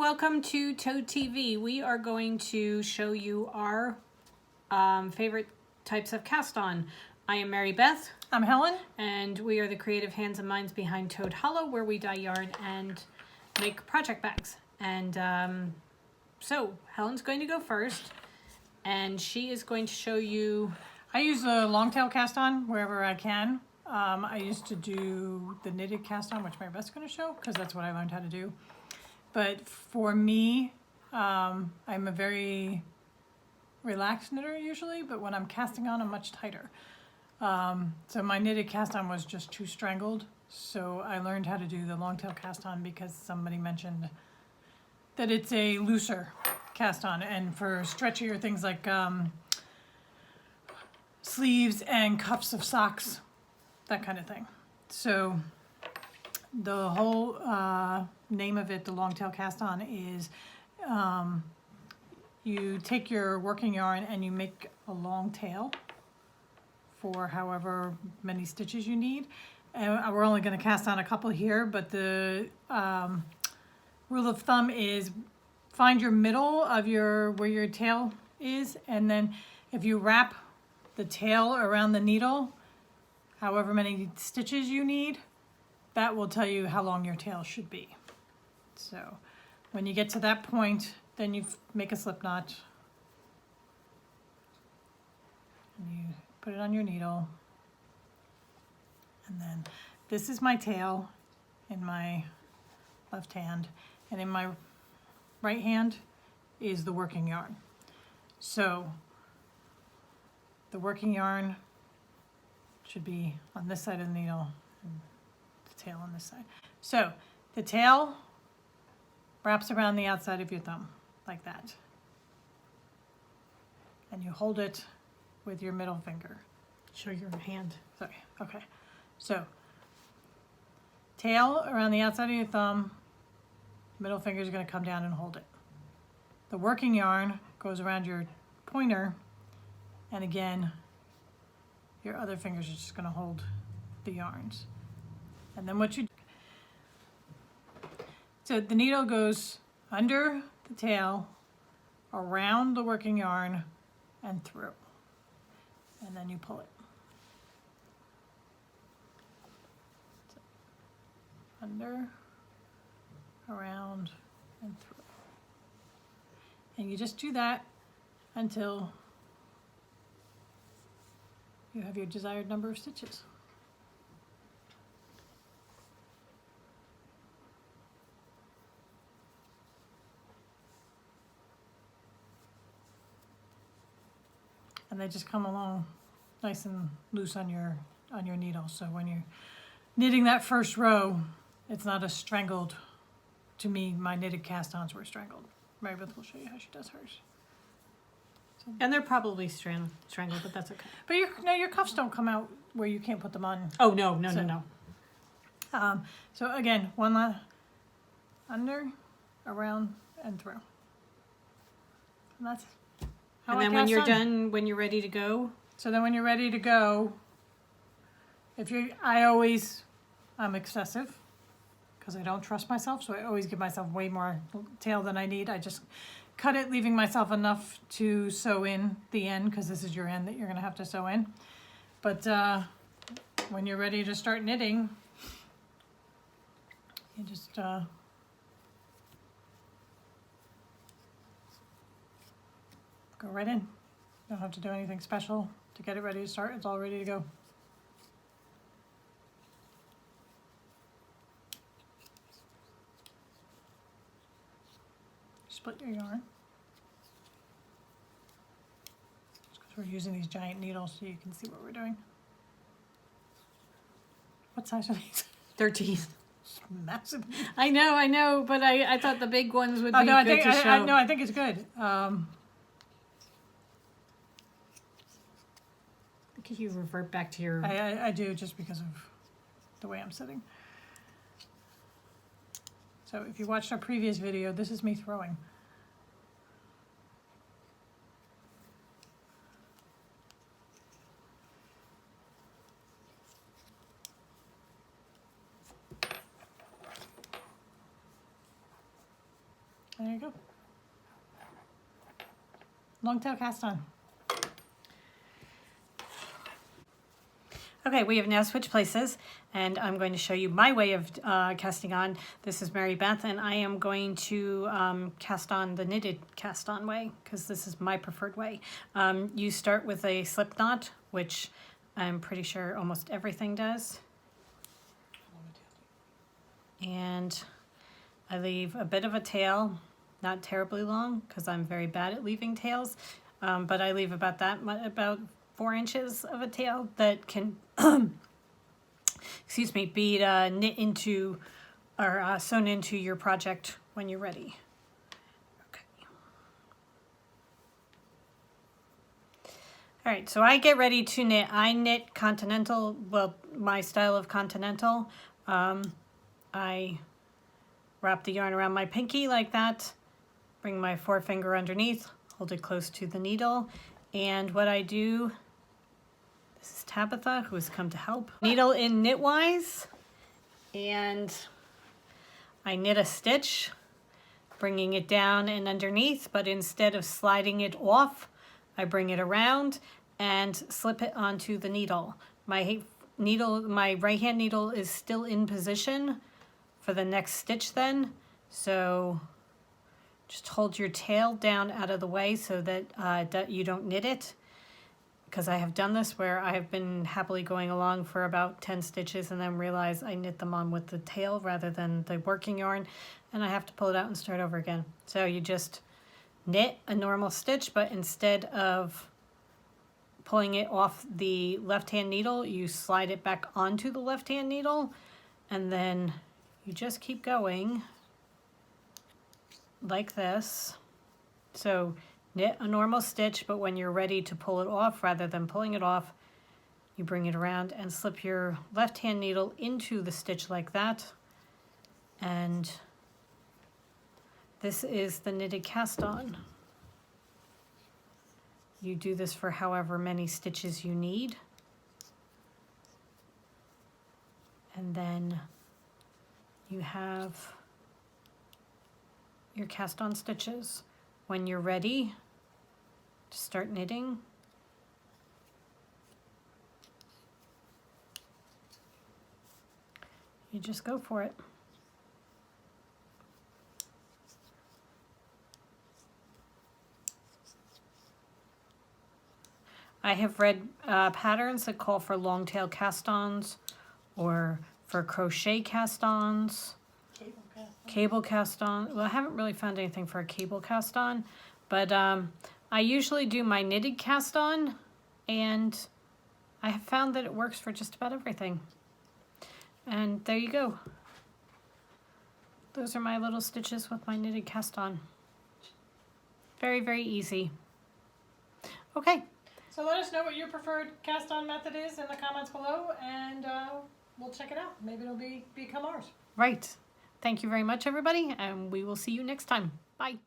welcome to Toad TV. We are going to show you our favorite types of cast on. I am Mary Beth. I'm Helen. And we are the creative hands and minds behind Toad Hollow, where we dye yarn and make project bags. And so Helen's going to go first, and she is going to show you. I use a long tail cast on wherever I can. I used to do the knitted cast on, which Mary Beth's going to show, because that's what I learned how to do. But for me, I'm a very relaxed knitter usually, but when I'm casting on, I'm much tighter. So my knitted cast on was just too strangled. So I learned how to do the long tail cast on because somebody mentioned that it's a looser cast on, and for stretchier things like sleeves and cuffs of socks, that kind of thing. So the whole name of it, the long tail cast on, is you take your working yarn and you make a long tail for however many stitches you need. And we're only going to cast on a couple here, but the rule of thumb is find your middle of where your tail is, and then if you wrap the tail around the needle, however many stitches you need, that will tell you how long your tail should be. So when you get to that point, then you make a slip knot and you put it on your needle, and then this is my tail in my left hand, and in my right hand is the working yarn. So the working yarn should be on this side of the needle and the tail on this side. So the tail wraps around the outside of your thumb like that, and you hold it with your middle finger. Show your hand. Sorry. Okay. So tail around the outside of your thumb, middle finger is going to come down and hold it. The working yarn goes around your pointer, and again your other fingers are just going to hold the yarns. And then so the needle goes under the tail, around the working yarn, and through. And then you pull it. So, under, around, and through. And you just do that until you have your desired number of stitches. And they just come along nice and loose on your needle. So when you're knitting that first row, it's not as strangled. To me, my knitted cast-ons were strangled. Mary Beth will show you how she does hers. So, And they're probably strangled, but that's okay. but your cuffs don't come out where you can't put them on. Oh, no. So again, one under, around, and through. And that's how And I then when cast you're on. done, when you're ready to go, So then when you're ready to go, I'm excessive because I don't trust myself, so I always give myself way more tail than I need. I just cut it, leaving myself enough to sew in the end, because this is your end that you're going to have to sew in. But when you're ready to start knitting, you just go right in. You don't have to do anything special to get it ready to start. It's all ready to go. Split your yarn. Just because we're using these giant needles so you can see what we're doing. What size are these? 13. Massive. I know, but I thought the big ones would be Oh no, good to show. I think it's good. Could you revert back to your... I do, just because of the way I'm sitting. So if you watched our previous video, this is me throwing. go. Long tail cast on. Okay, we have now switched places, and I'm going to show you my way of casting on. This is Mary Beth, and I am going to cast on the knitted cast on way, because this is my preferred way. You start with a slip knot, which I'm pretty sure almost everything does. And I leave a bit of a tail, not terribly long, because I'm very bad at leaving tails, but I leave about about 4 inches of a tail that can, excuse me, be knit into or sewn into your project when you're ready. Okay. All right, so I get ready to knit. I knit continental, well, my style of continental. I wrap the yarn around my pinky like that, bring my forefinger underneath, hold it close to the needle, and what I do, this is Tabitha, who has come to help. Needle in knitwise, and I knit a stitch, bringing it down and underneath, but instead of sliding it off, I bring it around and slip it onto the needle. My right hand needle is still in position for the next stitch then, so just hold your tail down out of the way so that you don't knit it, because I have done this where I have been happily going along for about 10 stitches and then realize I knit them on with the tail rather than the working yarn, and I have to pull it out and start over again. So you just knit a normal stitch, but instead of pulling it off the left-hand needle, you slide it back onto the left-hand needle, and then you just keep going like this. So knit a normal stitch, but when you're ready to pull it off, rather than pulling it off, you bring it around and slip your left-hand needle into the stitch like that. And this is the knitted cast on. You do this for however many stitches you need. And then you have your cast on stitches. When you're ready to start knitting, you just go for it. I have read patterns that call for long tail cast-ons or for crochet cast-ons. Cable cast-on. Well, I haven't really found anything for a cable cast-on, but I usually do my knitted cast-on, and I have found that it works for just about everything. And there you go. Those are my little stitches with my knitted cast-on. Very, very easy. Okay. So let us know what your preferred cast-on method is in the comments below, and we'll check it out. Maybe it'll become ours. Right. Thank you very much, everybody, and we will see you next time. Bye.